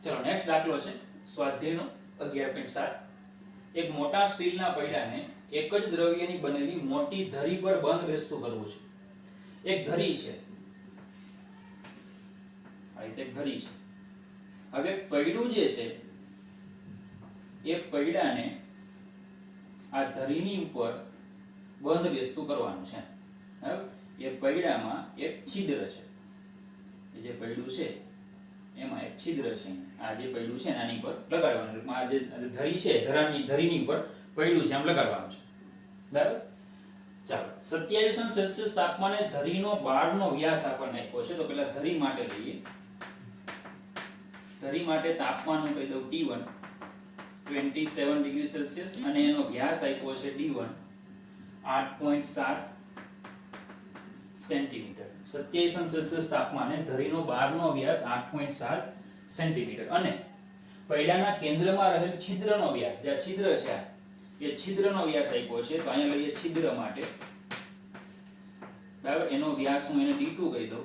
ચલો નેક્સ્ટ દાખલો છે સ્વાધ્યાયનો 11.7. એક મોટા સ્ટીલના પૈડાને એક જ દ્રવ્યની બનેલી મોટી ધરી પર બંધ બેસતું કરવું છે. એક ધરી છે, આ રીતે એક ધરી છે. હવે પૈડું જે છે એ પૈડાને આ ધરીની ઉપર બંધ બેસતું કરવાનું છે. બરાબર, એ પૈડામાં એક છિદ્ર છે, એ જે પૈડું છે એમાં એક છિદ્ર છે. આ જે પૈડું છે આની પર લગાડવાનું, આ જે ધરી છે ધરીની ઉપર પૈડું છે આમ લગાડવાનું છે. બરાબર, ચાલો 27 સેલ્સિયસ તાપમાને ધરીનો બાળનો વ્યાસ આપણને આપ્યો છે. તો પહેલા ધરી માટે લઈએ. ધરી માટે તાપમાન હું કહી દઉં T1 27 ડિગ્રી સેલ્સિયસ અને એનો વ્યાસ આપ્યો છે D1 8.7 સેન્ટીમીટર. 27 સેલ્સિયસ તાપમાને ધરીનો બહારનો વ્યાસ 8.7 સેન્ટીમીટર અને પૈડાના કેન્દ્રમાં રહેલ છિદ્રનો વ્યાસ, જે છિદ્ર છે એ છિદ્રનો વ્યાસ આપ્યો છે. તો અહીંયા લઈએ છિદ્ર માટે. બરાબર, એનો વ્યાસ હું એને D2 કહી દઉં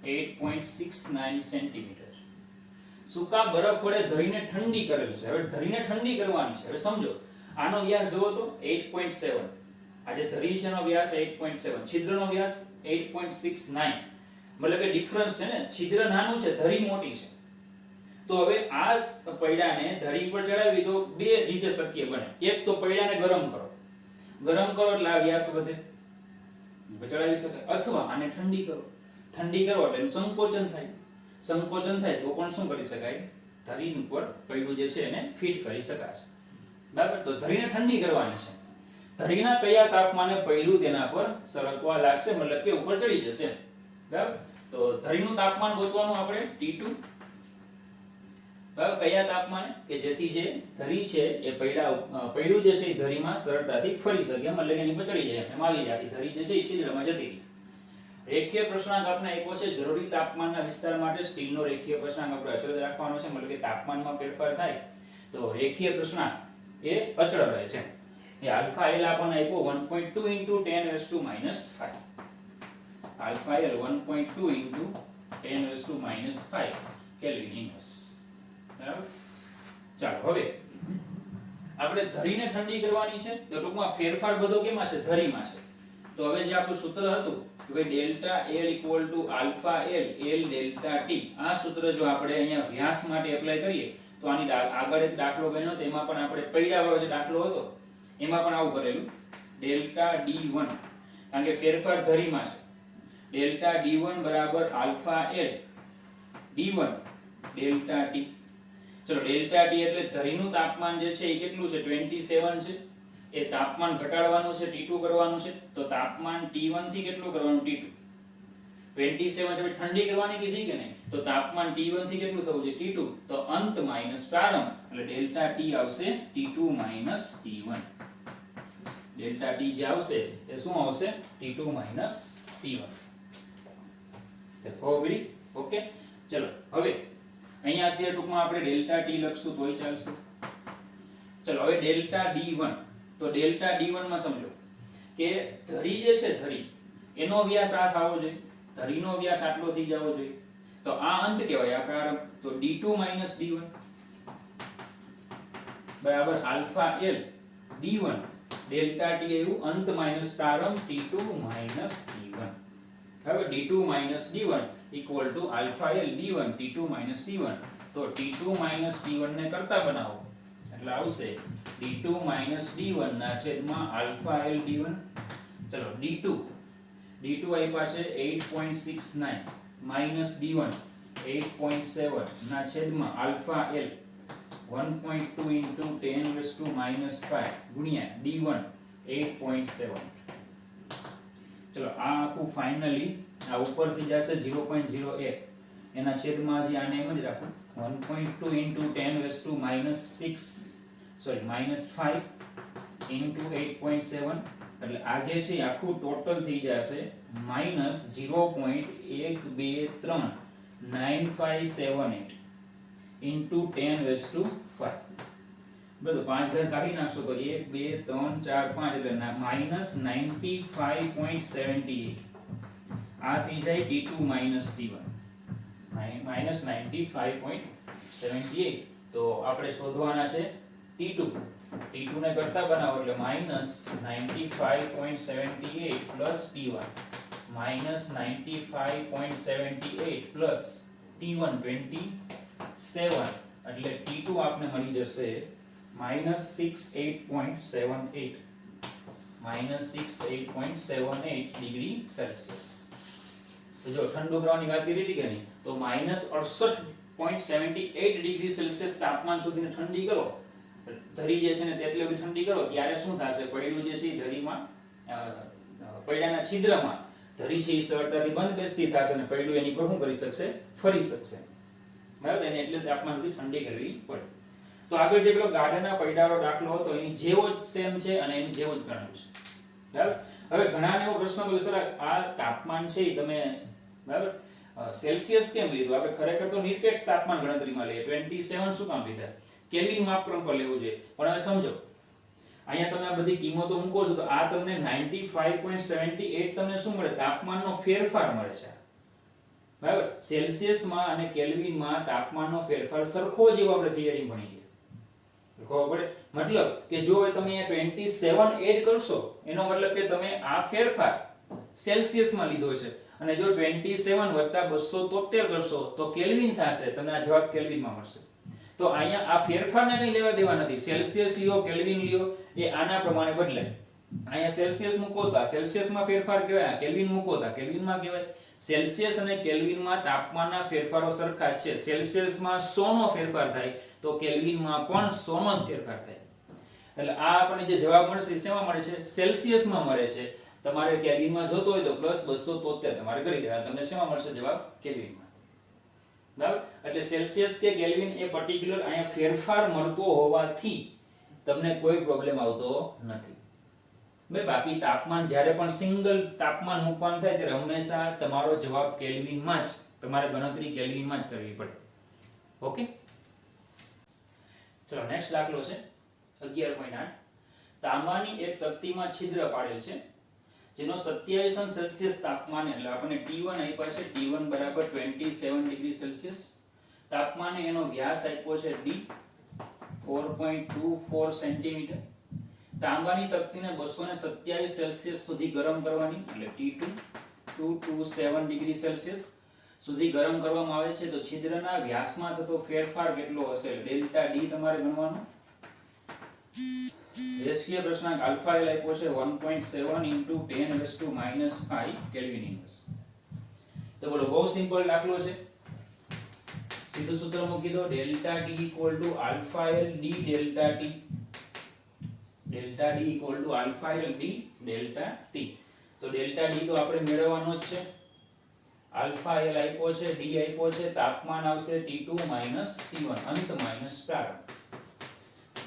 8.69 સેન્ટીમીટર. સૂકા બરફ વડે ધરીને ઠંડી કરેલ છે. હવે ધરીને ઠંડી કરવાની છે. હવે સમજો, આનો વ્યાસ જોવો તો 8.7, આ જે ધરી છે એનો વ્યાસ 8.7, છિદ્રનો વ્યાસ 8.69, મતલબ કે ડિફરન્સ છે ને, છિદ્ર નાનું છે, ધરી મોટી છે. તો હવે આ પૈડાને ધરી પર ચડાવી તો બે રીતે શક્ય બને. એક તો પૈડાને ગરમ કરો એટલે આ વ્યાસ વધે, ચડાવી શકાય. અથવા આને ઠંડી કરો એટલે એનું સંકોચન થાય તો પણ શું કરી શકાય, ધરી ઉપર પૈડું જે છે એને ફિટ કરી શકાશે. બરાબર, તો ધરીને ઠંડી કરવાની છે. ધરીના કયા તાપમાને પૈડું તેના પર સરકવા લાગશે, મતલબ કે ઉપર ચડી જશે. બરાબર, તો ધરીનું તાપમાન ગોતવાનું આપણે T2. બરાબર, કયા તાપમાને કે જેથી જે ધરી છે એ પૈડું જે છે એ ધરીમાં સરળતાથી ફરી શકે, મતલબ કે એની પર ચડી જાય, એમ આવી જાય. ધરી જે છે એ છિદ્રમાં જતી રહી. રેખીય પૂર્ણાંક આપણે આપ્યો છે. જરૂરી તાપમાનના વિસ્તાર માટે સ્ટીલનો રેખીય પૂર્ણાંક આપણે અચળ રાખવાનો છે, મતલબ કે તાપમાનમાં ફેરફાર થાય તો રેખીય પૂર્ણાંક એ અચળ રહે છે. એ આલ્ફા એલ આપણને આપ્યો 1.2 * 10⁻⁵. Alpha L 1.2 * 10⁻⁵ kelvin inverse. બરાબર, ચાલો હવે આપણે ધરીને ઠંડી કરવાની છે. તો ટૂંકમાં ફેરફાર બધો કેમાં છે, ધરીમાં છે. તો હવે જે આપણું સૂત્ર હતું કે delta L = alpha L delta T, આ સૂત્ર જો આપણે અહીંયા વ્યાસ માટે એપ્લાય કરીએ તો આની આગળ એક દાખલો ગણ્યો તો એમાં પણ આપણે પૈડા વાળો જે દાખલો હતો એમાં પણ આવું કરેલું. ડેલ્ટા D1, કારણ કે ફેરફાર ધરીમાં છે, delta D1 = alpha L D1 delta T. ચલો ડેલ્ટા T એટલે ધરીનું તાપમાન જે છે એ કેટલું છે, 27 છે. એ તાપમાન ઘટાડવાનું છે, T2 કરવાનું છે. તો તાપમાન T1 થી કેટલું કરવાનું, T2. 27 છે ઠંડી કરવાની કીધી કે નહીં, તો તાપમાન T1 થી કેટલું થવું છે, T2. તો અંત માઈનસ પ્રારંભ એટલે ડેલ્ટા T આવશે T2 - T1. ડેલ્ટા T જે આવશે એ શું આવશે, T2 - T1. ખબર? ઓકે, ચલો હવે અહીંયા અત્યારે ટૂંકમાં આપણે ડેલ્ટા T લખશું તોય ચાલશે. ચલો હવે ડેલ્ટા D1. તો ડેલ્ટા D1 માં સમજો કે ધરી જે છે ધરી એનો વ્યાસ આ થવો જોઈએ, ધરીનો વ્યાસ આટલો થઈ જવો જોઈએ. તો આ અંત કહેવાય આ પ્રારંભ. તો D2 - D1 બરાબર alpha L D1 delta T એવું અંત માઈનસ પ્રારંભ T2 - T1. હવે D2 - D1 = alpha L D1 T2 - T1. તો T2 - T1 ને કરતા બનાવો એટલે આવશે D2 - D1 ના છેદમાં આલ્ફા L D1. ચલો D2 આપ્યા છે 8.69 માઈનસ D1 8.7 ના છેદમાં આલ્ફા L 1.2 * 10⁻⁵ ગુણ્યા D1 8.7. ચલો આ આખું ફાઇનલી આ ઉપરથી જશે 0.01 એના છેદમાં જે આને એમ જ રાખો 1.2 * 10⁻⁻⁵ સોરી -5 * 8.7 એટલે આ જે છે આખું ટોટલ થઈ જશે -0.123957 * 10⁵ બધું 5 ઘર કાઢી નાખશો તો 1 2 3 4 5 એટલે -95.78. આ થઈ જાય T2 - T1 -95.78. 78 તો આપણે શોધવાના છે T2 ને કરતા બનાવો એટલે -95.78 પ્લસ T1 -95.78 પ્લસ T1 27 એટલે T2 આપને મળી જશે -68.78 ડિગ્રી સેલ્સિયસ। તો જો ઠંડુ કરવાની વાત કરી હતી કે નહીં, તો -68.78 ડિગ્રી સેલ્સિયસ તાપમાન સુધીને ઠંડી કરો, ધરી જે છે ને તેટલી બધી ઠંડી કરો, ત્યારે શું થશે? પૈડું જે છે એ ધરીમાં પૈડાના છિદ્રમાં ધરી છે એ સરળતાથી બંધ બેસતી થશે અને પૈડું એની પર શું કરી શકશે? ફરી શકશે, બરાબર? એને એટલે તાપમાન સુધી ઠંડી કરવી પડે। તો આગળ જે પેલો ગાડાના પૈડાનો દાખલો હતો એની જેવો જ સેમ છે અને એની જેવો જ ગણ્યું છે, બરાબર? હવે ઘણાને એવો પ્રશ્ન પૂછ્યો, સર આ તાપમાન છે એ તમે બરાબર સેલ્સિયસ કેમ લીધું? આપણે ખરેખર તો નિરપેક્ષ તાપમાન ગણતરીમાં લઈએ, 27 શું કામ લીધા? કેલ્વિન માપક્રમ પર લેવું જોઈએ। પણ હવે સમજો, અહીંયા તમે આ બધી કિંમતો મૂકો છો તો આ તમને 95.78 તમને શું મળે? તાપમાનનો ફેરફાર મળે છે, બરાબર? સેલ્સિયસમાં અને કેલ્વિનમાં તાપમાનનો ફેરફાર સરખો જેવો આપણે થિયરી ભણી છે, ખબર પડે? મતલબ કે જો તમે અહીંયા 27 એડ કરશો એનો મતલબ કે તમે આ ફેરફાર સેલ્સિયસમાં લીધો છે, અને જો 27 વત્તા 273 કરશો તો કેલ્વિન થશે, તમને આ જવાબ કેલ્વિનમાં મળશે। તો અહીંયા આ ફેરફારને કઈ લેવા દેવા નથી, સેલ્સિયસ લ્યો કેલ્વિન લ્યો એ આના પ્રમાણે બદલાય। અહીંયા સેલ્સિયસ મૂકો તો આ સેલ્સિયસમાં ફેરફાર કહેવાય, કેલ્વિન મૂકો તો કેલ્વિનમાં કહેવાય। સેલ્સિયસ અને કેલ્વિનમાં તાપમાનના ફેરફારો સરખા જ છે, સેલ્સિયસમાં 100 નો ફેરફાર થાય તો કેલ્વિનમાં પણ 100 નો જ ફેરફાર થાય। એટલે આ આપણને જે જવાબ મળશે એ શેમાં મળે છે? સેલ્સિયસમાં મળે છે। તમારે કેલ્વિનમાં જોતો હોય તો +273 તમારે કરી દેવાના, તમને શેમાં મળશે જવાબ? કેલ્વિનમાં, બરાબર? એટલે સેલ્સિયસ કે કેલ્વિન એ પર્ટિક્યુલર અહીંયા ફેરફાર મળતો હોવાથી તમને કોઈ પ્રોબ્લેમ આવતો નથી, ભાઈ। બાકી તાપમાન જ્યારે પણ સિંગલ તાપમાન મૂકવાનું થાય ત્યારે હંમેશા તમારો જવાબ કેલ્વિનમાં જ, તમારે ગણતરી કેલ્વિનમાં જ કરવી પડે, ઓકે? ચલો નેક્સ્ટ દાખલો છે 11.8। તાંબાની એક તકતીમાં છિદ્ર પાડેલ છે જેનો 27 સેલ્સિયસ તાપમાન એટલે આપણને T1 આપ્યા છે, T1 બરાબર 27 ડિગ્રી સેલ્સિયસ, તાપમાને એનો વ્યાસ આપ્યો છે D 4.24 સેન્ટીમીટર। તાંબાની તકતીને 227 સેલ્સિયસ સુધી ગરમ કરવાની એટલે T2 227 ડિગ્રી સેલ્સિયસ સુધી ગરમ કરવામાં આવે છે, તો છિદ્રના વ્યાસમાં થતો ફેરફાર કેટલો હશે? ડેલ્ટા D તમારે ગણવાનો। રેશીય પ્રશ્નાંક આલ્ફા એલ આપ્યો છે 1.7 * 10⁻⁵ કેલ્વિન ઇન્વર્સ। તો બોલો, બહુ સિમ્પલ દાખલો છે, સીધું સૂત્ર મૂકી દો, delta D = alpha L D delta T, delta D = alpha L D delta T। તો ડેલ્ટા D તો આપણે મેળવવાનો જ છે, આલ્ફા એલ આપ્યો છે, D આપ્યો છે, તાપમાન આવશે T2 - T1 અંત માઈનસ પ્રારંભ।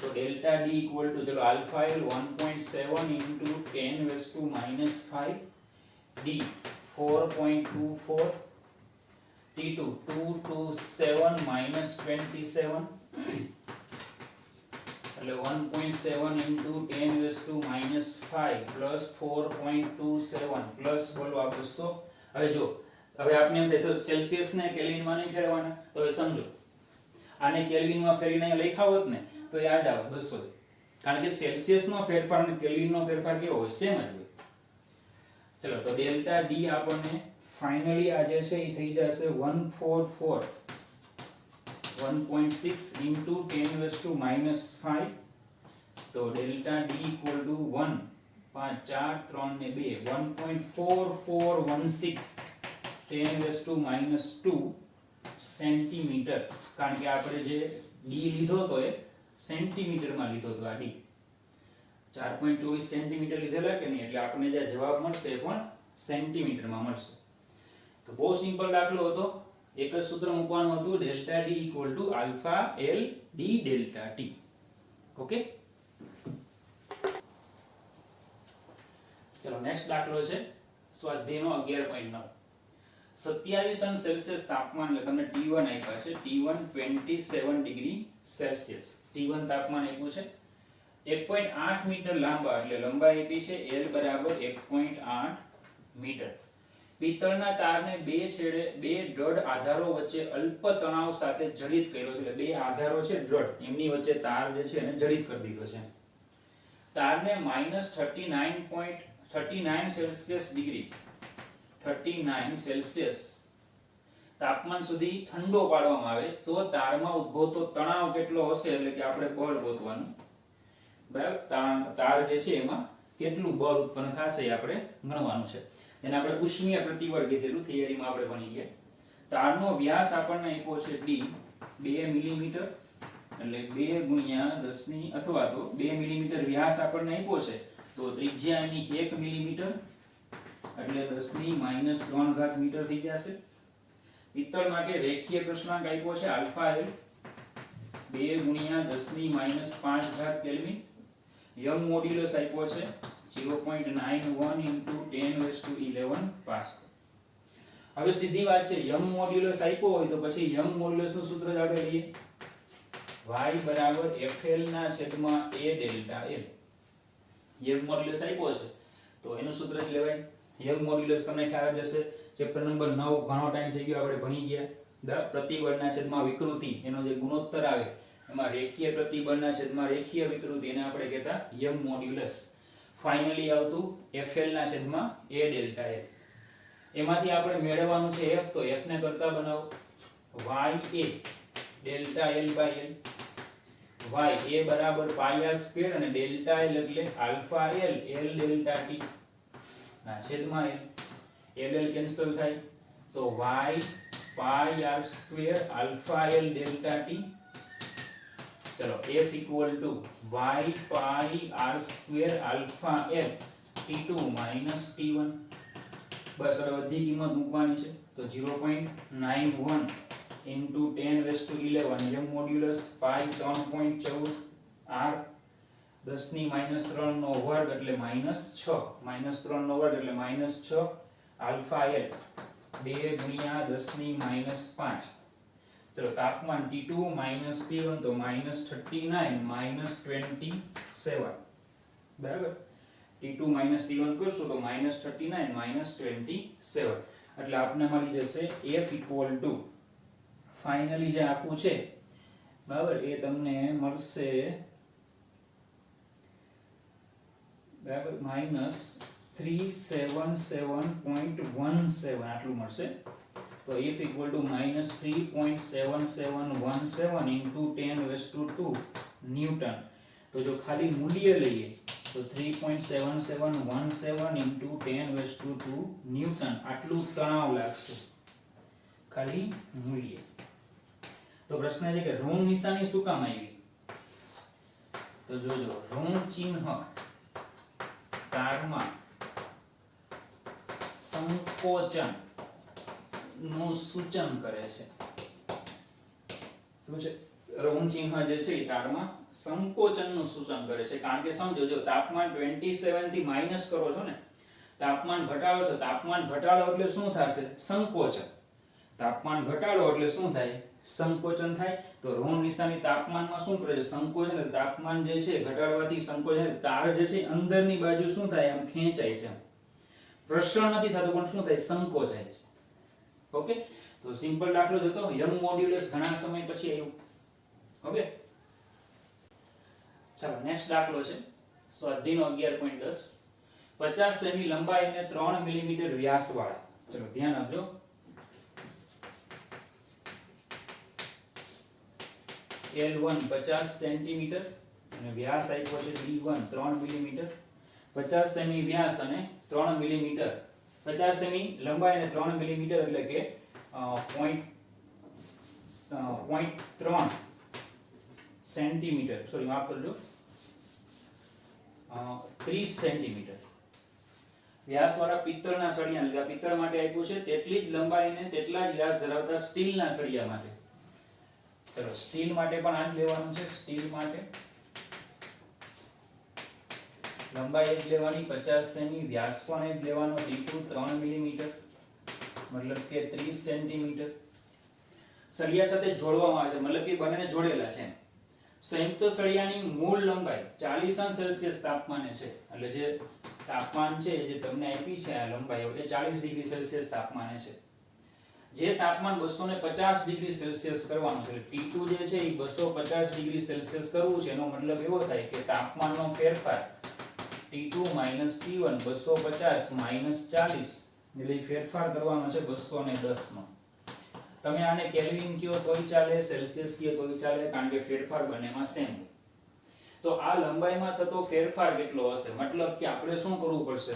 તો ડેલ્ટા D = ચલો આલ્ફા એલ 1.7 * 10⁻⁵ D 4.24 T2 227 - 27 એટલે 1.7 * 10⁻⁵ પ્લસ 4.27 પ્લસ બોલો આ 200। હવે જો, હવે આપણે એમ થાય સેલ્સિયસ ને કેલ્વિનમાં નહીં ફેરવાના, તો હવે સમજો આને કેલ્વિનમાં ફેરીને અહીંયા લખ્યા હોત ને તો યાદ આવે 200, કારણ કે સેલ્સિયસ નો ફેરફાર અને કેલ્વિન નો ફેરફાર કેવો હોય? સેમ જ હોય। ચલો તો ડેલ્ટા D આપણને ફાઇનલી આ જે છે એ થઈ જશે 144 1.6 * 10⁻⁵ તો ડેલ્ટા D = 1 5 4 3 ને 2 1.4416 10⁻² સેન્ટીમીટર, કારણ કે આપણે જે D લીધો તો એ સેન્ટીમીટરમાં લીધો તો, આ D 4.24 સેન્ટીમીટર લીધેલા કે નહીં, એટલે આપણને જે જવાબ મળશે એ પણ સેન્ટીમીટરમાં મળશે। તો બહુ સિમ્પલ દાખલો હતો, એક જ સૂત્ર મૂકવાનું હતું, delta D = alpha L D delta T, okay? ચલો નેક્સ્ટ દાખલો છે સ્વાધ્યાયનો 11.9। 27 સેલ્સિયસ તાપમાન એટલે તમને T1 આપ્યા છે, T1 27 ડિગ્રી સેલ્સિયસ, T1 તાપમાન આપ્યું છે, 1.8 મીટર લાંબા એટલે લંબાઈ આપી છે L = 1.8 મીટર। પિત્તળના તારને બે છેડે બે દ્રઢ આધારો વચ્ચે અલ્પ તણાવ સાથે જડિત કર્યો છે. એટલે બે આધારો છે દ્રઢ, એમની વચ્ચે તાર જે છે એને જડિત કરી દીધો છે. તારને -39.39 સેલ્સિયસ ડિગ્રી 39 સેલ્સિયસ તાપમાન સુધી ઠંડો પાડવામાં આવે તો તારમાં ઉદ્ભવતો તણાવ કેટલો હશે, એટલે કે આપણે બળ ગોતવાનું. બરાબર, તાર જે છે એમાં કેટલું બળ ઉત્પન્ન થશે એ આપણે ગણવાનું છે. એને આપણે ઉષ્મીય પ્રતિબળ કીધેલું, થિયરીમાં આપણે ભણી ગયા. તારનો વ્યાસ આપણને આપ્યો છે d 2 મિલીમીટર, એટલે 2 ગુણ્યા 10 ની અથવા તો 2 મિલીમીટર વ્યાસ આપણને આપ્યો છે તો ત્રિજ્યા એની 1 મિલીમીટર એટલે 10 ની -3 ઘાત મીટર થઈ જશે. પિત્તળ માટે રેખીય કૃષ્ણાંક આપ્યો છે આલ્ફા એલ 2 ગુણ્યા 10 ની -5 ઘાત કેલ્વિન. યંગ મોડ્યુલસ આપ્યો છે 0.91 into 10⁻11 પાસ્કલ. હવે સીધી વાત છે, યંગ મોડ્યુલસ આપ્યો હોય તો પછી યંગ મોડ્યુલસ નું સૂત્ર જ આપણે લઈએ, y બરાબર fl ના છેદમાં a delta l. Young modulus આપ્યો છે તો એનું સૂત્ર જ લેવાય. યંગ મોડ્યુલસ તમને ખ્યાલ જ હશે, ચેપ્ટર નંબર 9 ઘણો ટાઈમ થઈ ગયો આપણે ભણી ગયા. પ્રતિબળના છેદમાં વિકૃતિ એનો જે ગુણોત્તર આવે એમાં રેખીય પ્રતિબળના છેદમાં રેખીય વિકૃતિ એને આપણે કહેતા યંગ મોડ્યુલસ. ફાઇનલી આવતું fl ના છેદમાં a ડેલ્ટા l. એમાંથી આપણે મેળવવાનું છે f, તો f ને કરતા બનાવો y a delta l by l. y a બરાબર પાઈ r સ્ક્વેર અને ડેલ્ટા l એટલે alpha l l delta t ના છેદમાં l. l કેન્સલ થાય તો y pi r square alpha l delta t. ચલો f equal to y pi r square alpha l t2 minus t1. બસ હવે બધી કિંમત મૂકવાની છે તો 0.91 into 10⁻11 Young modulus pi 3.14 r 10 ની -3 નો વર્ગ એટલે -6 -3 નો વર્ગ એટલે -6 આલ્ફા l 2 ગુણ્યા 10 ની -5. ચલો તાપમાન T2 T1 તો -39 -27. બરાબર, T2 T1 કરશું તો -39 -27 એટલે આપને મળી જશે f equal to ફાઇનલી જે આપવું છે બરાબર એ તમને મળશે બરાબર -377.17 આટલું મળશે. તો f equal to -3.7717 into 10⁻²ન્યૂટન. તો જો ખાલી મૂલ્ય લઈએ તો 3.7717 into 10⁻² ન્યૂટન આટલું તણાવ લાગશે ખાલી મૂલ્ય. તો પ્રશ્ન છે કે ઋણ નિશાની શું કામ આવી? તો જોજો, ઋણ ચિહ્ન તારમાં સંકોચન નું સૂચન કરે છે. શું છે? ઋણ ચિહ્ન જે છે એ તારમાં સંકોચન નું સૂચન કરે છે. કારણ કે સમજો, જો તાપમાન 27 થી માઈનસ કરો છો ને, તાપમાન ઘટાડો છો, તાપમાન ઘટાડો એટલે શું થશે? સંકોચન. તાપમાન ઘટાડો એટલે શું થાય? સંકોચન થાય. તો ઋણ નિશાની તાપમાનમાં શું કરે છે? સંકોચન. તાપમાન જે છે ઘટાડવાથી સંકોચન, તાર જે છે અંદરની બાજુ શું થાય? આમ ખેંચાય છે. પ્રસરણ નથી થતું પણ શું થાય? સંકોચાય છે. ઓકે, તો સિમ્પલ દાખલો જોતો, યંગ મોડ્યુલસ ઘણા સમય પછી આવ્યું. ઓકે, ચાલો નેક્સ્ટ દાખલો છે સ્વાધ્યાયનો 11.10. 50 સેમી લંબાઈ અને 3 મિલીમીટર વ્યાસ વાળા, ચલો ધ્યાન આપજો, L1 50 સેન્ટીમીટર અને વ્યાસ આપ્યો છે D1 3 મિલીમીટર. 50 સેમી વ્યાસ અને 3 મિલીમીટર, 50 સેમી લંબાઈ અને 3 મિલીમીટર એટલે કે 0.3 સેન્ટીમીટર, સોરી માફ કરજો, 30 સેન્ટીમીટર વ્યાસ વાળા પિત્તળના સળિયા, એટલે પિત્તળ માટે આપ્યું છે તેટલી જ લંબાઈ અને તેટલા જ વ્યાસ ધરાવતા સ્ટીલના સળિયા માટે. ચલો સ્ટીલ માટે પણ આ જ લેવાનું છે. સ્ટીલ માટે લંબાઈ જ લેવાની 50 સેમી, વ્યાસ પણ જ લેવાનો D2 3 મિલીમીટર મતલબ કે 30 સેન્ટીમીટર. સળિયા સાથે જોડવામાં આવે છે, મતલબ કે બંનેને જોડેલા છે. સંયુક્ત સળિયાની મૂળ લંબાઈ 40 અંશ સેલ્સિયસ તાપમાને છે, એટલે જે તાપમાન છે જે તમને આપી છે આ લંબાઈઓ એ 40 ડિગ્રી સેલ્સિયસ તાપમાને છે. જે તાપમાન 250 ડિગ્રી સેલ્સિયસ કરવાનું છે T2 જે છે એ 250 ડિગ્રી સેલ્સિયસ કરવું છે. એનો મતલબ એવો થાય કે તાપમાનનો ફેરફાર T2 T1 250 40 એટલે ફેરફાર કરવાનો છે 210 નો. તમે આને કેલ્વિન કયો તોય ચાલે, સેલ્સિયસ કયો તોય ચાલે, કારણ કે ફેરફાર બંનેમાં સેમ હોય. તો આ લંબાઈમાં થતો ફેરફાર કેટલો હશે? મતલબ કે આપણે શું કરવું પડશે?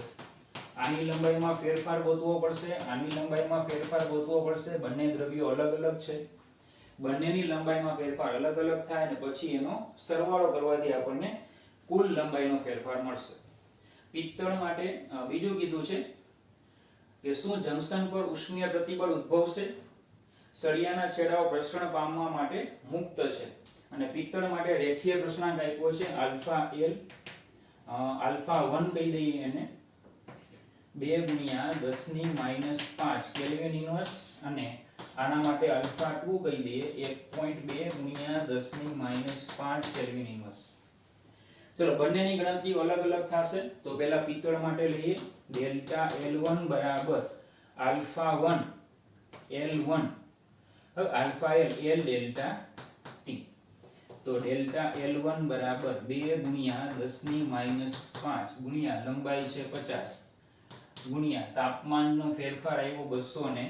આની લંબાઈમાં ફેરફાર ગોતવો પડશે, આની લંબાઈમાં ફેરફાર ગોતવો પડશે. બંને દ્રવ્યો અલગ અલગ છે, બંનેની લંબાઈમાં ફેરફાર અલગ અલગ થાય અને પછી એનો સરવાળો કરવાથી આપણને કુલ લંબાઈનો ફેરફાર મળશે. પિત્તળ માટે બીજું કીધું છે કે શું જંકશન પર ઉષ્મીય પ્રતિબળ ઉદ્ભવશે? સળિયાના છેડાઓ પ્રસરણ પામવા માટે મુક્ત છે. અને પિત્તળ માટે રેખીય પ્રસરણાંક આપ્યો છે આલ્ફા L, આલ્ફા 1 કહી દઈએ એને 2 × 10⁻5 કેલ્વિન ઇન્વર્સ, અને આના માટે આલ્ફા 2 કહી દઈએ 1.2 × 10⁻5 કેલ્વિન ઇન્વર્સ. ચલો બંનેની ગણતરી અલગ અલગ થશે. તો પહેલા પિત્તળ માટે લઈએ ડેલ્ટા L1 બરાબર આલ્ફા 1 L1, હવે આલ્ફા L ડેલ્ટા T. તો ડેલ્ટા L1 બરાબર 2 × 10⁻5 ગુણ્યા લંબાઈ છે 50 ગુણ્યા તાપમાનનો ફેરફાર આવ્યો 210.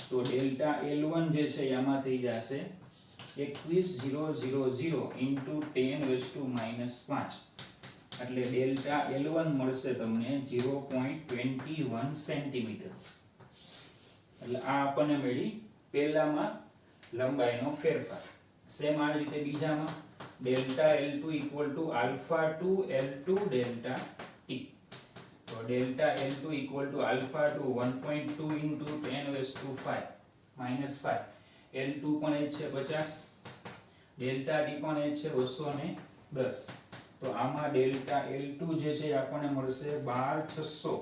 તો ડેલ્ટા L1 જે છે એમાં થઈ જશે 21000 × 10⁻5 એટલે ડેલ્ટા L1 મળશે તમને 0.21 સેન્ટીમીટર. એટલે આ આપણને મળી પહેલામાં લંબાઈનો ફેરફાર. સેમ આ રીતે બીજામાં delta L2 alpha 2 L2 delta T. તો ડેલ્ટા L2 આલ્ફા 2 1.2 × 10⁻5 L2 પણ એ છે 50, ડેલ્ટા T પણ એ છે 210. તો આમાં ડેલ્ટા L2 જે છે આપણને મળશે 12600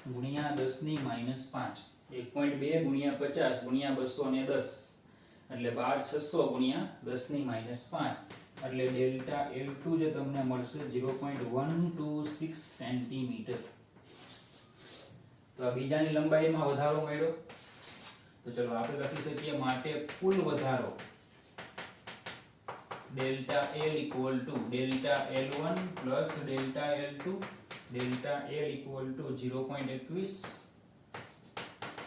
ગુણ્યા 10⁻5 1.2 × 50 ગુણ્યા 210 એટલે 12600 ગુણ્યા 10⁻5 એટલે ડેલ્ટા L2 જે તમને મળશે 0.126 સેન્ટીમીટર. તો આ બીજાની લંબાઈમાં વધારો મળ્યો. તો ચલો આપણે લખી શકીએ માટે કુલ વધારો delta L delta L1 delta L2 delta L 0.21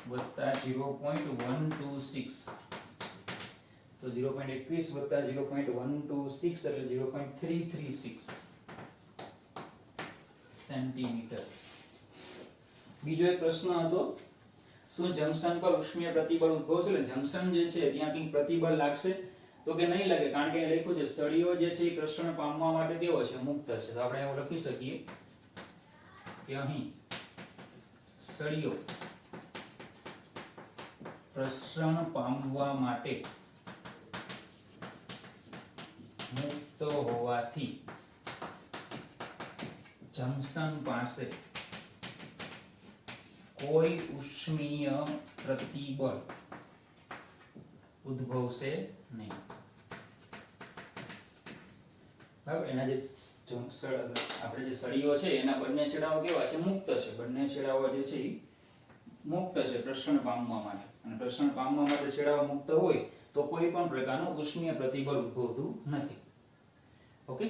વત્તા 0.126. તો 0.21 વત્તા 0.126 એટલે 0.336 સેન્ટીમીટર. બીજો એક પ્રશ્ન હતો શું જંકશન પર ઉષ્મીય પ્રતિબળ ઉદ્ભવશે? એટલે જંકશન જે છે ત્યાં કંઈક પ્રતિબળ લાગશે? તો કે નહીં લાગે, કારણ કે અહીં લખ્યું છે સળિયો જે છે એ પ્રસરણ પામવા માટે કેવો છે? મુક્ત છે. તો આપણે એવું લખી શકીએ કે અહીં સળિયો પ્રસરણ પામવા માટે મુક્ત હોવાથી જંકશન પાસે કોઈ ઉષ્મીય પ્રતિબળ ઉદ્ભવશે નહીં. બરાબર. એના જે આપણે જે સળિયો છે એના બંને છેડાઓ કેવા છે? મુક્ત છે. બંને છેડાઓ જે છે એ મુક્ત છે પ્રસરણ પામવા માટે. અને પ્રસરણ પામવા માટે છેડાઓ મુક્ત હોય તો કોઈ પણ પ્રકારનું ઉષ્મીય પ્રતિબળ ઉદ્ભવતું નથી. ઓકે,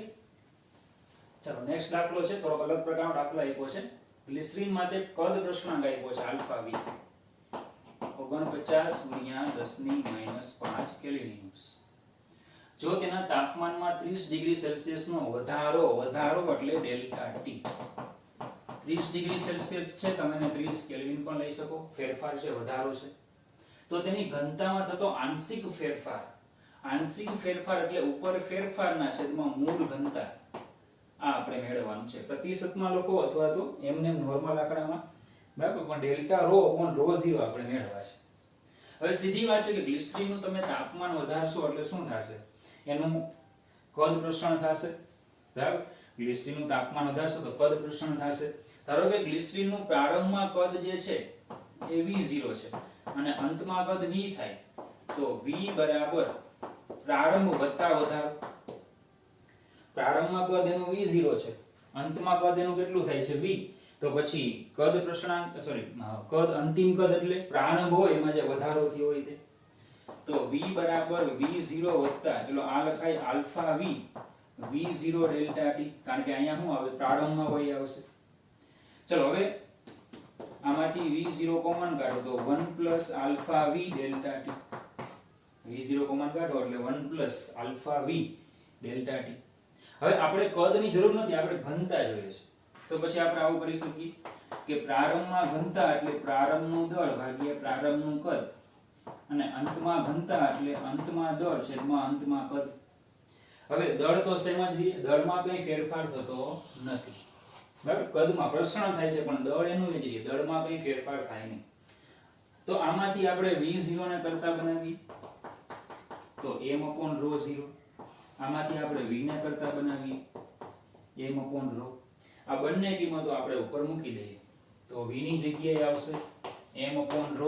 ચાલો નેક્સ્ટ દાખલો છે. થોડો અલગ પ્રકારનો દાખલો આપ્યો છે. ગ્લિસરીન માટે કદ પ્રસરણાંક આપ્યો છે આલ્ફા V 49 × 10⁻5 કેલ્વિન. જો તેના તાપમાનમાં 30 ડિગ્રી સેલ્સિયસ નો વધારો એટલે ડેલ્ટા T 30 ડિગ્રી સેલ્સિયસ છે, તમે એને 30 કેલ્વિન પણ લઈ શકો, ફેરફાર છે, વધારો છે. તો તેની ઘનતામાં થતો આંશિક ફેરફાર એટલે ઉપર ફેરફારના છેદમાં મૂળ ઘનતા આ આપણે મેળવવાનું છે. પ્રતિશતમાં લખો અથવા તો એમને નોર્મલ આંકડામાં, બરાબર, પણ ડેલ્ટા ρ / ρ0 આપણે મેળવવા છે. હવે સીધી વાત છે કે ગ્લિસરીનનું તમે તાપમાન વધારશો એટલે શું થશે? એનું કદ પ્રસરણ થશે. બરાબર, ગ્લિસરીનનું તાપમાન વધારશો તો કદ પ્રસરણ થશે. ધારો કે ગ્લિસરીનનું પ્રારંભમાં કદ જે છે એ V0 છે અને અંતમાં કદ V થાય તો V બરાબર પ્રારંભ વત્તા વધારો. પ્રારંભમાં કદ એનું V0 છે અંતમાં કદ એનું કેટલું થાય છે v, તો પછી કદ પ્રશ્નાંક કદ અંતિમ કદ એટલે પ્રારંભ હોય એમાં જે વધારો થયો હોય તે, તો v બરાબર v0 વત્તા, ચલો આ લખાય alpha v v0 delta t, કારણ કે અહીંયા શું આવે પ્રારંભમાં હોય આવશે. ચલો હવે આમાંથી v0 કોમન કાઢો તો 1 plus alpha v delta t, v0 common કાઢો એટલે 1 plus alpha v delta t. હવે આપણે કદની જરૂર નથી, આપણે ઘનતા જોઈએ છે, તો પછી આપણે આવું કરી શકીએ કે પ્રારંભમાં ઘનતા એટલે પ્રારંભનું દળ ભાગ્યા પ્રારંભનું કદ, અને અંતમાં ઘનતા એટલે અંતમાં દળ છેદમાં અંતમાં કદ. હવે દળ તો સેમ જ રહે, દળમાં કંઈ ફેરફાર થતો નથી, બરાબર. કદમાં પ્રસરણ થાય છે પણ દળ એનું જ રહે, દળમાં કંઈ ફેરફાર થાય નહીં. તો આમાંથી આપણે v0 ને કરતા બનાવીએ તો m/ρ0, આમાંથી આપણે v ને કરતા બનાવીએ m/ρ. આ બંને કિંમતો આપણે ઉપર મૂકી દઈએ તો v ની જગ્યાએ આવશે m/ρ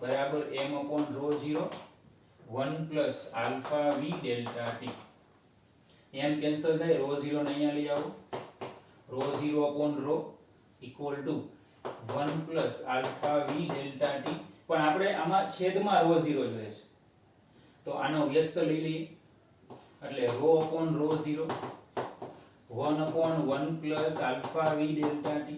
બરાબર m/ρ0 1 plus alpha v delta t. m cancel થાય, ρ0 ને અહીંયા લઈ આવો, ρ0/ρ equal to 1 plus alpha v delta t. પણ આપણે આમાં છેદમાં ρ0 જોઈએ છે, તો આનો વ્યસ્ત લઈ લઈએ એટલે ρ/ρ0 1/1 plus alpha v delta t.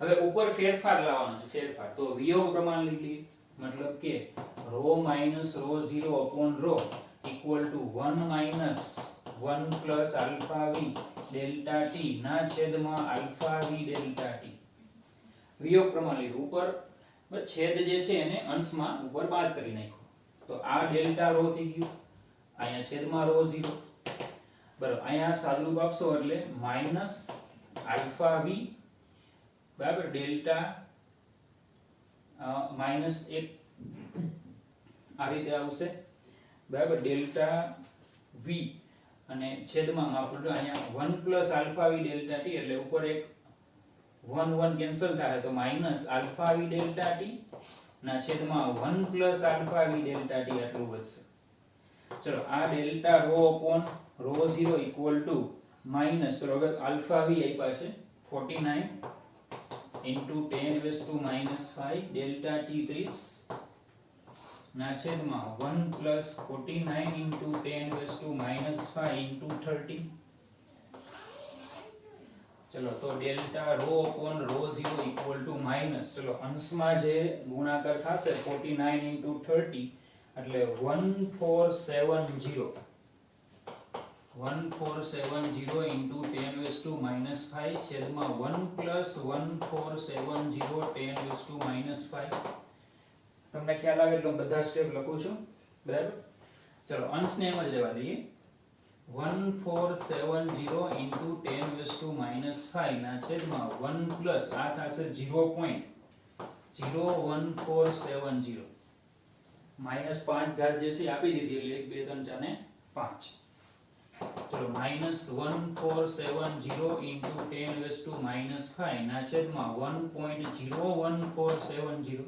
હવે ઉપર ફેરફાર લાવવાનો છે, ફેરફાર, તો વિયોગ પ્રમાણ લઈ લઈએ, મતલબ કે ρ minus ρ0/ρ equal to 1 minus 1 plus alpha v delta t ના છેદમાં આલ્ફા v ડેલ્ટા t. વિયોગ પ્રમાણ લીધું, ઉપર છેદ જે છે એને અંશમાં ઉપર બાદ કરી નાખ્યો, તો આ ડેલ્ટા ρ થઈ ગયું, અહીંયા છેદમાં ρ0, બરાબર. અહીંયા સાદુરૂપ આપશો એટલે માઈનસ આલ્ફા v બરાબર ડેલ્ટા માઈનસ 1 આ રીતે આવશે, બરાબર, ડેલ્ટા v અને છેદમાં આપણે અહીંયા 1 plus alpha v delta t એટલે ઉપર એક 1 કેન્સલ થાય તો minus alpha v delta t ના છેદમાં 1 plus alpha v delta t આટલું વધશે. ચલો આ ડેલ્ટા ρ/ρ0 ઇક્વલ ટુ માઈનસ, ચલો હવે આલ્ફા v આપ્યા છે 49 ઇન્ટુ 10⁻⁻5 ડેલ્ટા t 30 ના છેદમાં 1 પ્લસ 49 ઇન્ટુ 10⁻⁵ ઇન્ટુ 30. ચલો તો ડેલ્ટા ρ/ρ0 ઇક્વલ ટુ માઈનસ, ચલો અંશમાં જે ગુણાકાર થશે 49 ઇન્ટુ 30 એટલે 1470 ઇન્ટુ 10⁻⁵ છેદમાં 1 પ્લસ 1470 10⁻⁵. તમને ખ્યાલ આવે એટલે હું બધા સ્ટેપ લખું છું, બરાબર. ચલો અંશને એમ જ લેવા દઈએ, 1470 ઇન્ટુ 10⁻⁵ ના છેદમાં 1 પ્લસ આ થશે 0.01470 માઈનસ 5 ઘાત જે છે આપી દીધી એટલે 1 2 3 4 ને 5. ચલો માઈનસ 1470 ઇન્ટુ 10⁻⁵ ના છેદમાં 1.01470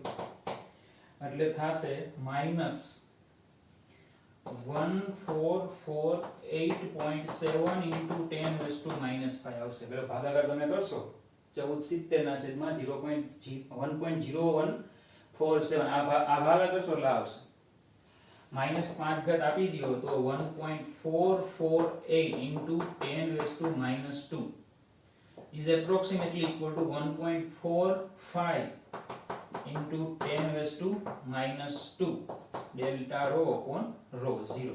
એટલે થશે માઈનસ 1448.7 ઇન્ટુ 10⁻⁵ આવશે. પેલો ભાગાકાર તમે કરશો 1470 ના છેદમાં 1.0147 આ ભાગાકાર કરશો એટલે આવશે માઈનસ 5 ઘાત આપી દો તો 1.448 into 10⁻² is approximately equal to 1.45 into 10⁻² delta ρ/ρ0.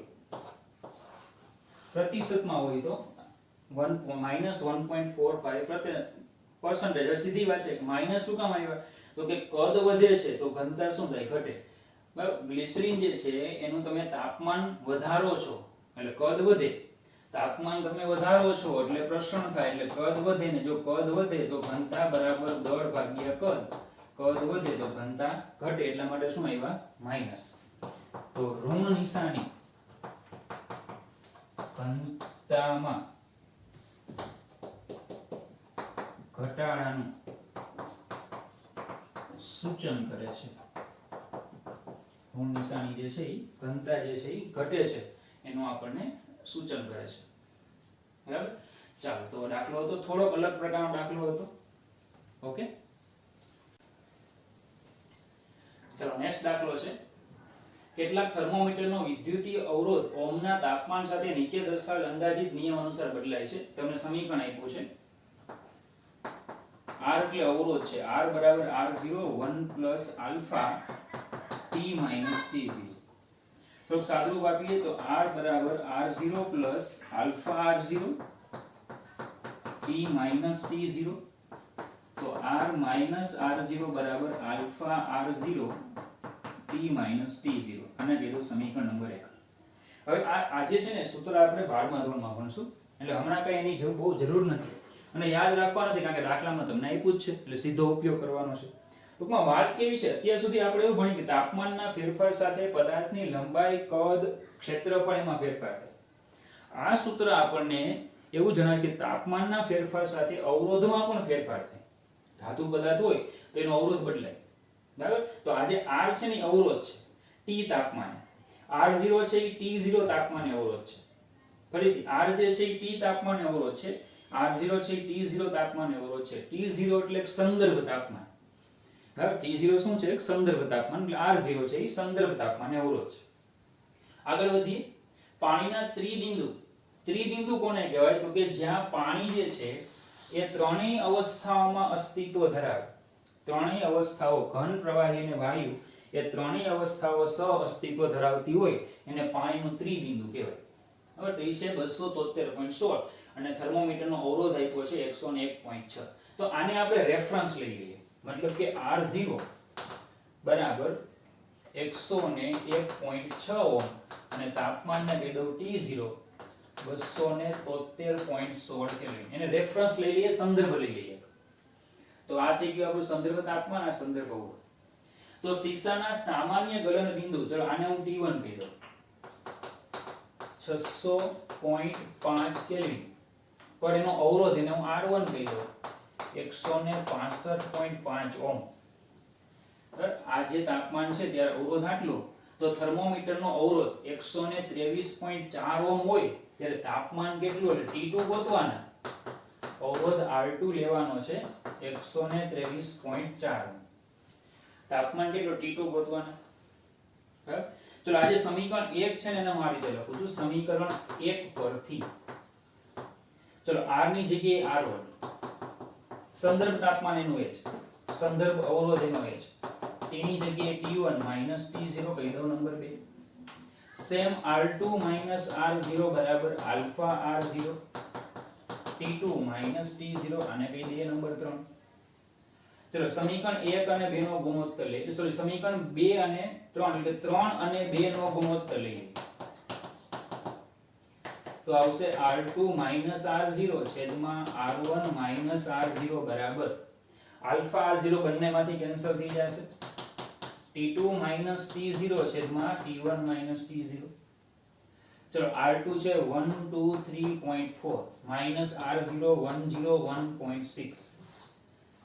પ્રતિશતમાં હોય તો -1.45% સીધી વાત છે. માઈનસ શું કામ આવ્યા તો કે કદ વધે છે તો ઘનતા શું થાય, ઘટે, બરાબર. ગ્લિસરીન જે છે એનું તમે તાપમાન વધારો છો એટલે કદ વધે, તાપમાન તમે વધારો છો એટલે પ્રસરણ થાય એટલે કદ વધે, ને જો કદ વધે તો ઘનતા બરાબર દળ ભાગ્યા કદ, કદ વધે તો ઘનતા ઘટે, એટલા માટે શું આવ્યા માઈનસ. તો ઋણ નિશાની ઘનતામાં ઘટાડાનું સૂચન કરે છે. ઋણ નિશાની જે છે એ ઘનતા જે છે એ ઘટે છે એનું આપણને સૂચન કરે છે, બરાબર. ચાલો તો દાખલો હતો થોડોક અલગ પ્રકારનો દાખલો હતો. ઓકે, ચાલો નેક્સ્ટ દાખલો છે. કેટલાક થર્મોમીટરનો વિદ્યુતીય અવરોધ ઓહ્મના તાપમાન સાથે નીચે દર્શાવેલ અંદાજિત નિયમ અનુસાર બદલાય છે. તમને સમીકરણ આપ્યું છે. R એટલે અવરોધ છે. R બરાબર R0 1 plus alpha T minus T0. તો સાદુરૂપ આપીએ તો R બરાબર R0 plus alpha R0 T minus T0. તો R માઇનસ R0 બરાબર alpha R0 T minus T0. આને કીધું સમીકરણ નંબર 1. હવે આજે છે ને સૂત્ર આપણે 12મા ધોરણમાં ભણશું, એટલે હમણાં કઈ એની બહુ જરૂર નથી અને યાદ રાખવા નથી, કારણ કે દાખલામાં તમને આપ્યું જ છે એટલે સીધો ઉપયોગ કરવાનો છે. ટૂંકમાં વાત કેવી છે, અત્યાર સુધી આપણે એવું ભણ્યું કે તાપમાનના ફેરફાર સાથે પદાર્થની લંબાઈ, કદ, ક્ષેત્રફળ એમાં ફેરફાર થાય. આ સૂત્ર આપણને એવું જણાવે કે તાપમાનના ફેરફાર સાથે અવરોધમાં પણ ફેરફાર થાય. ધાતુ પદાર્થ હોય તો એનો અવરોધ બદલાય. બરાબર, તો આજે R છે ને અવરોધ છે T તાપમાને. R0 છે એ T0 તાપમાને અવરોધ છે. ફરીથી R જે છે એ T તાપમાને અવરોધ છે, R0 છે એ T0 તાપમાને અવરોધ છે. T0 એટલે સંદર્ભ તાપમાન. બરાબર, T0 શું છે? સંદર્ભ તાપમાન. એટલે R0 છે એ સંદર્ભ તાપમાને અવરોધ છે. આગળ વધીએ. પાણીના ત્રિબિંદુ. ત્રિબિંદુ કોને કહેવાય? તો કે જ્યાં પાણી જે છે એ ત્રણેય અવસ્થાઓમાં અસ્તિત્વ ધરાવે. ત્રણેય અવસ્થાઓ, ઘન, પ્રવાહી અને વાયુ, એ ત્રણેય અવસ્થાઓ સહ અસ્તિત્વ ધરાવતી હોય એને પાણીનું ત્રિબિંદુ કહેવાય. હવે તો એ છે 273.16 અને થર્મોમીટરનો અવરોધ આપ્યો છે 101.6. તો આને આપણે રેફરન્સ લઈ લઈએ. મતલબ કે R0 બરાબર 101.6 ઓહ્મ અને તાપમાનને કહી દઉં T0 273.16 કેલ્વિન. એને રેફરન્સ લઈ લઈએ, સંદર્ભ લઈ લઈએ. તો આ થઈ ગયું આપણું સંદર્ભ તાપમાન, આ સંદર્ભ અવરોધ. તો સીસાના સામાન્ય ગલન બિંદુ, ચલો આને હું T1 કહી દઉં, 600.5 કેલ્વિન પર એનો અવરોધ એને હું R1 કહી દઉં, 165.5 ઓહ્મ. આ જે તાપમાન છે ત્યારે અવરોધ આટલું, તો થર્મોમીટરનો અવરોધ 123.4 ઓહ્મ હોય ત્યારે તાપમાન કેટલું, એટલે T2 ગોતવાના. અવરોધ R2 લેવાનો છે 123.4. તાપમાન કેટલું T2 ગોતવાના. બરાબર, ચલો આજે સમીકરણ 1 છે ને એને હું આ રીતે લખું છું. સમીકરણ 1 પરથી ચલો R ની જગ્યાએ R1, સંદર્ભ તાપમાન એનું H, સંદર્ભ અવરોધ એનો H, T ની જગ્યાએ T1 માઈનસ T0 કહી દઉં number 2. Same R2 minus R0 બરાબર alpha R0 T2 minus T0 આને કહી દઈએ નંબર 3. ચલો સમીકરણ 1 અને 2 નો ગુણોત્તર લઈએ. સોરી, સમીકરણ 2 અને 3 એટલે 3 અને 2 નો ગુણોત્તર લઈએ. તો આવશે R2 માઈનસ R0 છેદમાં R1 માઈનસ R0 બરાબર આલ્ફા R0 બંનેમાંથી કેન્સલ થઈ જશે. T2 માઈનસ T0 છેદમાં T1 માઈનસ T0. ચલો R2 છે 123.4 માઈનસ R0 101.6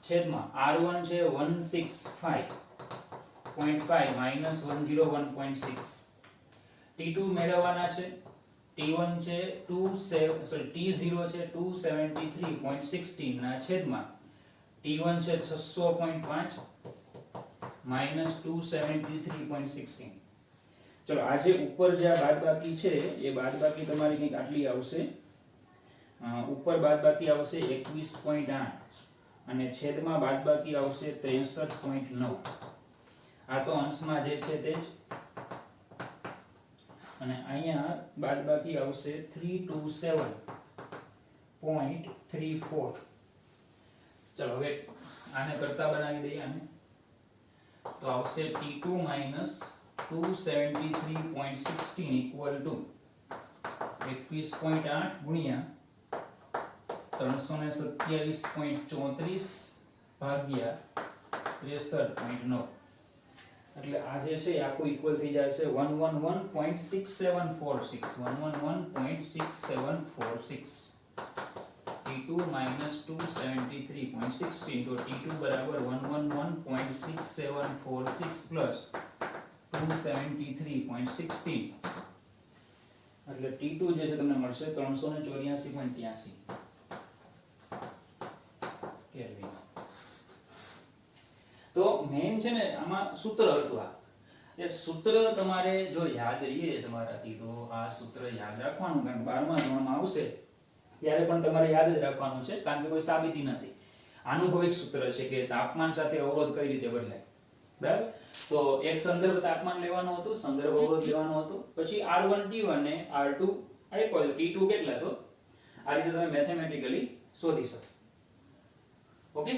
છેદમાં R1 છે 165.5 માઈનસ 101.6. T2 મેળવવાના છે. T1 છે T0 છે 273.16 ના છેદમાં T1 છે 600.5 માઈનસ 273.16. ચલો આજે ઉપર જે આ બાદબાકી છે એ બાદબાકી તમારી કંઈક આટલી આવશે. ઉપર બાદબાકી આવશે 21.8 અને છેદમાં બાદબાકી આવશે 63.9. આ તો અંશમાં જે છે તે જ. અને અહીંયા બાદબાકી આવશે 327.34. ચલો હવે આને કરતા બનાવી દઈએ. આને તો આવશે T2 માઈનસ 273.16 ઇક્વલ ટુ 21.8 ગુણ્યા 327.34 ભાગ્યા 63.9. એટલે આ જે છે આખું ઇક્વલ થઈ જશે 111.6746. 111.6746. T2 minus 273.16 તો T2 બરાબર 111.6746 plus 273.16 એટલે T2 જે છે તમને મળશે 384.83. મેઇન છે ને આમાં સૂત્ર હતું આ. એ સૂત્ર તમારે જો યાદ રહીએ તમારાથી તો આ સૂત્ર યાદ રાખવાનું, કારણ કે 12મા ધોરણમાં આવશે ત્યારે પણ તમારે યાદ જ રાખવાનું છે, કારણ કે કોઈ સાબિતી નથી. આનુભવિક સૂત્ર છે કે તાપમાન સાથે અવરોધ કઈ રીતે બદલાય. બરાબર? તો એક સંદર્ભ તાપમાન લેવાનું હતું, સંદર્ભ અવરોધ લેવાનું હતું, પછી R1 T1 ને R2 આપ્યો તો T2 કેટલા, તો આ રીતે તમે મેથેમેટિકલી શોધી શકો. ઓકે.